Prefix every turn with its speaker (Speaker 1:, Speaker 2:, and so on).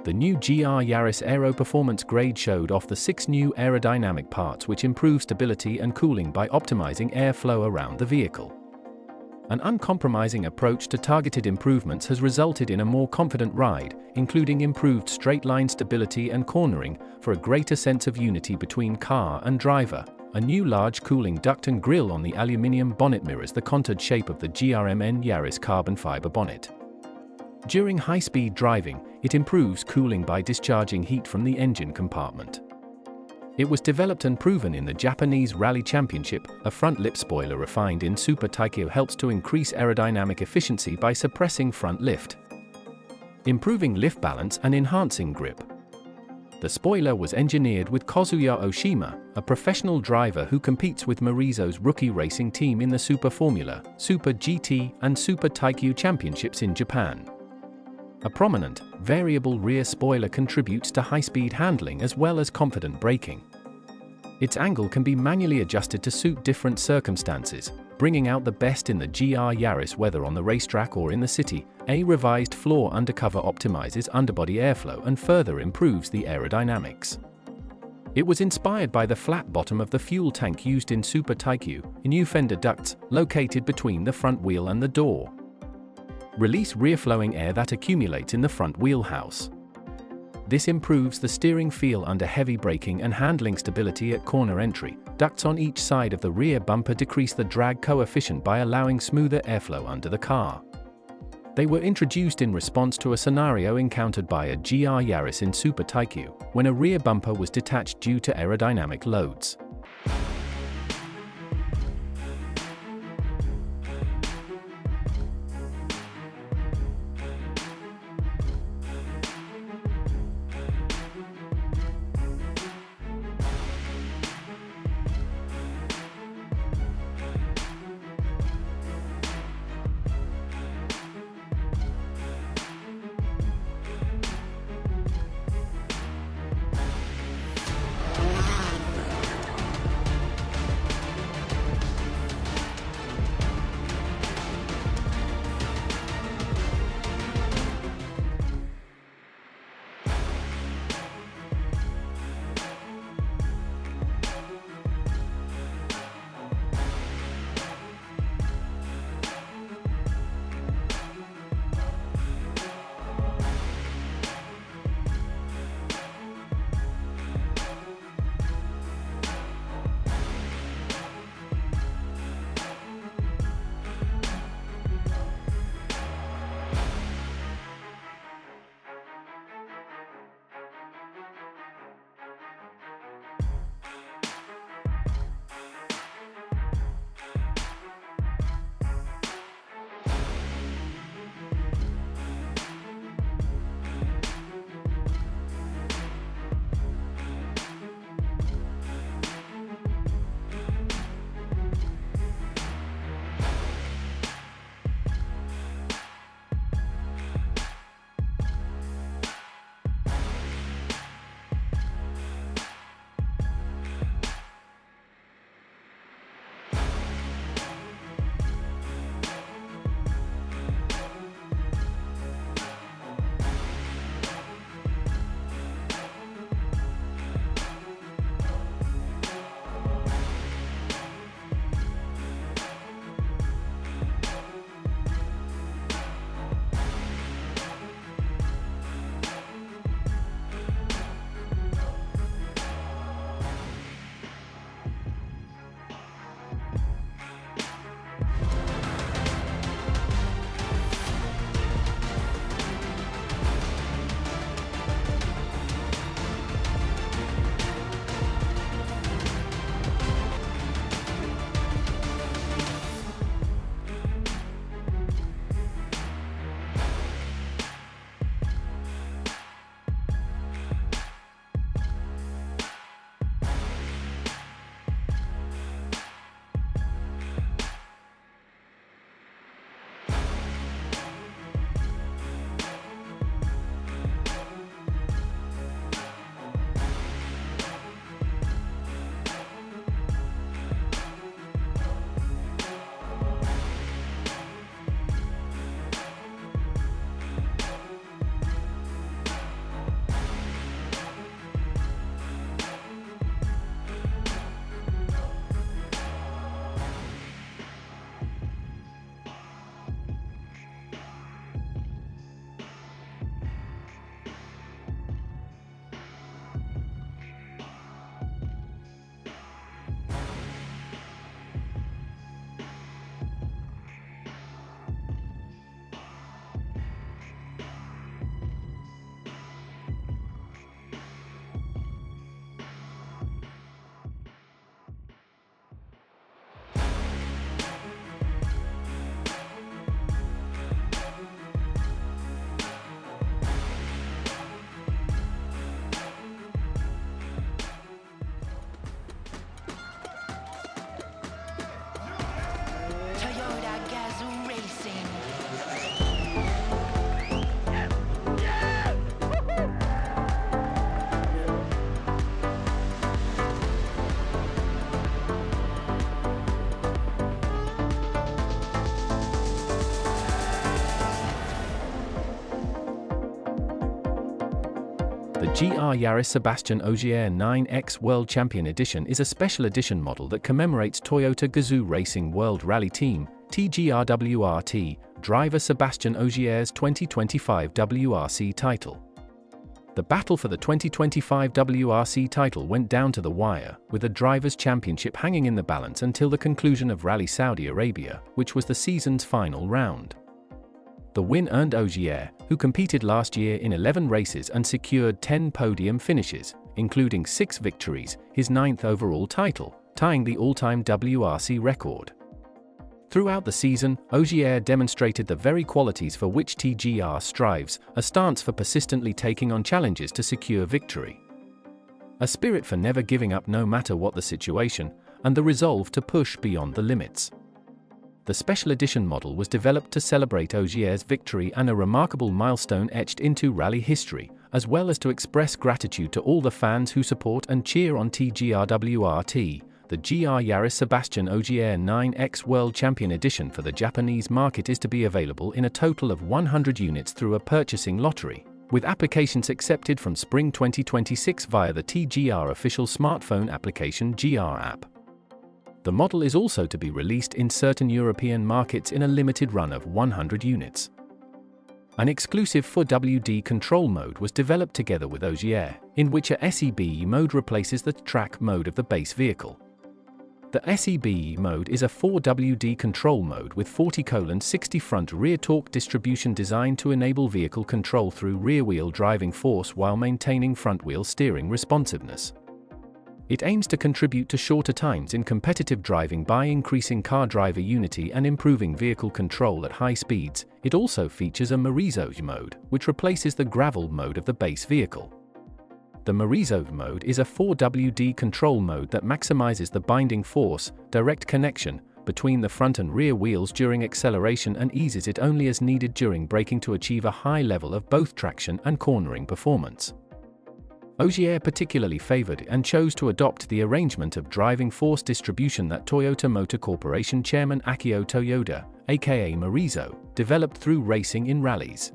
Speaker 1: The new GR Yaris Aero Performance grade showed off the 6 new aerodynamic parts which improve stability and cooling by optimizing airflow around the vehicle. An uncompromising approach to targeted improvements has resulted in a more confident ride, including improved straight-line stability and cornering for a greater sense of unity between car and driver. A new large cooling duct and grille on the aluminium bonnet mirrors the contoured shape of the GRMN Yaris carbon-fibre bonnet. During high-speed driving, it improves cooling by discharging heat from the engine compartment. It was developed and proven in the Japanese Rally Championship. A front lip spoiler refined in Super Taikyu helps to increase aerodynamic efficiency by suppressing front lift, improving lift balance and enhancing grip. The spoiler was engineered with Kazuya Oshima, a professional driver who competes with Morizo's rookie racing team in the Super Formula, Super GT and Super Taikyu championships in Japan. A prominent, variable rear spoiler contributes to high-speed handling as well as confident braking. Its angle can be manually adjusted to suit different circumstances, bringing out the best in the GR Yaris whether on the racetrack or in the city. A revised floor undercover optimizes underbody airflow and further improves the aerodynamics. It was inspired by the flat bottom of the fuel tank used in Super Taikyu, new fender ducts, located between the front wheel and the door. Release rear-flowing air that accumulates in the front wheelhouse. This improves the steering feel under heavy braking and handling stability at corner entry. Ducts on each side of the rear bumper decrease the drag coefficient by allowing smoother airflow under the car. They were introduced in response to a scenario encountered by a GR Yaris in Super Taikyu, when a rear bumper was detached due to aerodynamic loads. The GR Yaris Sébastien Ogier 9X World Champion Edition is a special edition model that commemorates Toyota Gazoo Racing World Rally Team, TGR-WRT, driver Sébastien Ogier's 2025 WRC title. The battle for the 2025 WRC title went down to the wire, with the Drivers' Championship hanging in the balance until the conclusion of Rally Saudi Arabia, which was the season's final round. The win earned Ogier, who competed last year in 11 races and secured 10 podium finishes, including 6 victories, his 9th overall title, tying the all-time WRC record. Throughout the season, Ogier demonstrated the very qualities for which TGR strives, a stance for persistently taking on challenges to secure victory, a spirit for never giving up no matter what the situation, and the resolve to push beyond the limits. The special edition model was developed to celebrate Ogier's victory and a remarkable milestone etched into rally history, as well as to express gratitude to all the fans who support and cheer on TGR-WRT. The GR Yaris Sébastien Ogier 9X World Champion Edition for the Japanese market is to be available in a total of 100 units through a purchasing lottery, with applications accepted from spring 2026 via the TGR official smartphone application GR app. The model is also to be released in certain European markets in a limited run of 100 units. An exclusive for WD control mode was developed together with Ogier, in which a SEB mode replaces the track mode of the base vehicle. The SEB mode is a 4WD control mode with 40:60 front-rear torque distribution designed to enable vehicle control through rear-wheel driving force while maintaining front-wheel steering responsiveness. It aims to contribute to shorter times in competitive driving by increasing car driver unity and improving vehicle control at high speeds. It also features a Morizo mode, which replaces the gravel mode of the base vehicle. The Morizo mode is a 4WD control mode that maximizes the binding force, direct connection, between the front and rear wheels during acceleration and eases it only as needed during braking to achieve a high level of both traction and cornering performance. Ogier particularly favored and chose to adopt the arrangement of driving force distribution that Toyota Motor Corporation chairman Akio Toyoda, aka Morizo, developed through racing in rallies.